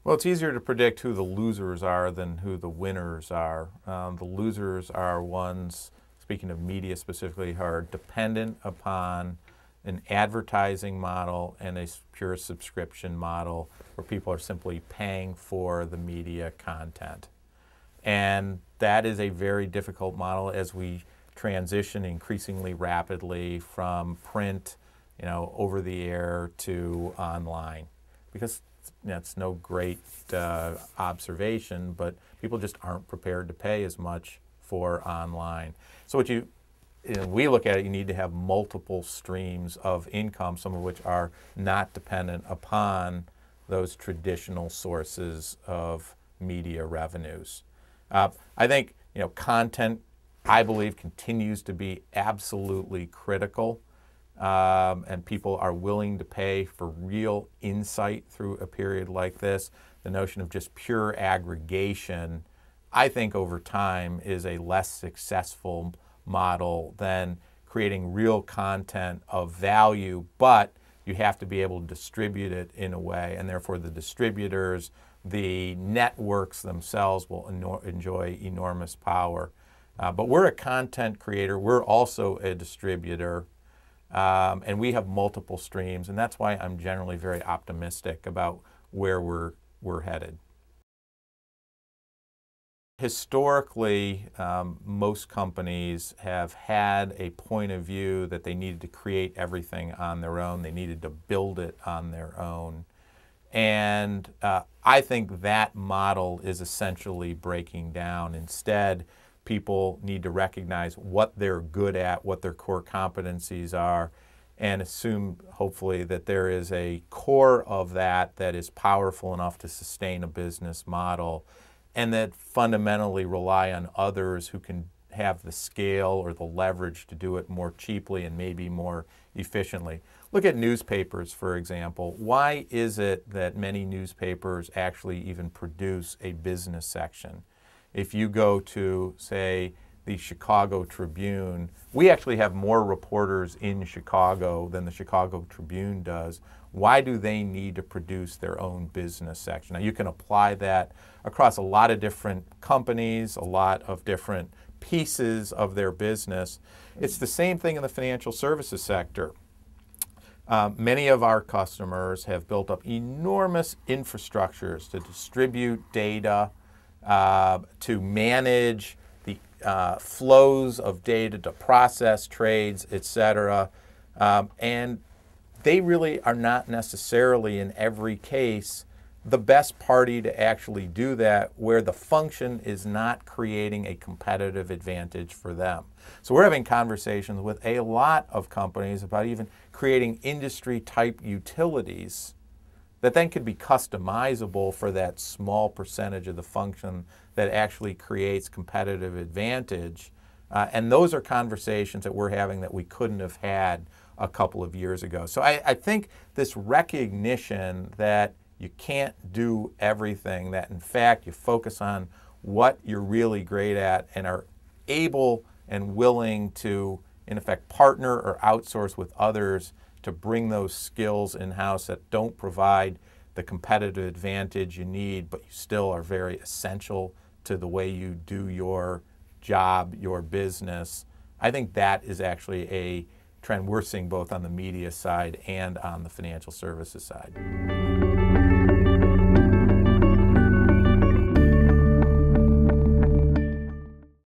Well, it's easier to predict who the losers are than who the winners are. The losers are ones, speaking of media specifically, who are dependent upon an advertising model and a pure subscription model where people are simply paying for the media content. And that is a very difficult model as we transition increasingly rapidly from print, over the air to online. Because that's no great observation, but people just aren't prepared to pay as much for online. So we look at it, you need to have multiple streams of income, some of which are not dependent upon those traditional sources of media revenues. I think content, I believe, continues to be absolutely critical, and people are willing to pay for real insight through a period like this. The notion of just pure aggregation, I think over time, is a less successful model than creating real content of value, but you have to be able to distribute it in a way, and therefore the distributors, the networks themselves will enjoy enormous power. But we're a content creator, we're also a distributor, and we have multiple streams, and that's why I'm generally very optimistic about where we're headed. Historically, most companies have had a point of view that they needed to create everything on their own. They needed to build it on their own. And I think that model is essentially breaking down. Instead, people need to recognize what they're good at, what their core competencies are, and assume, hopefully, that there is a core of that that is powerful enough to sustain a business model, and that fundamentally rely on others who can have the scale or the leverage to do it more cheaply and maybe more efficiently. Look at newspapers, for example. Why is it that many newspapers actually even produce a business section? If you go to, say, the Chicago Tribune, we actually have more reporters in Chicago than the Chicago Tribune does. Why do they need to produce their own business section? Now, you can apply that across a lot of different companies, a lot of different pieces of their business. It's the same thing in the financial services sector. Many of our customers have built up enormous infrastructures to distribute data, to manage the flows of data, to process trades, etc. And they really are not necessarily in every case the best party to actually do that, where the function is not creating a competitive advantage for them. So we're having conversations with a lot of companies about even creating industry-type utilities that then could be customizable for that small percentage of the function that actually creates competitive advantage. And those are conversations that we're having that we couldn't have had a couple of years ago. So I think this recognition that you can't do everything, that in fact you focus on what you're really great at and are able and willing to, in effect, partner or outsource with others to bring those skills in-house that don't provide the competitive advantage you need, but you still are very essential to the way you do your job, your business. I think that is actually a trend we're seeing both on the media side and on the financial services side.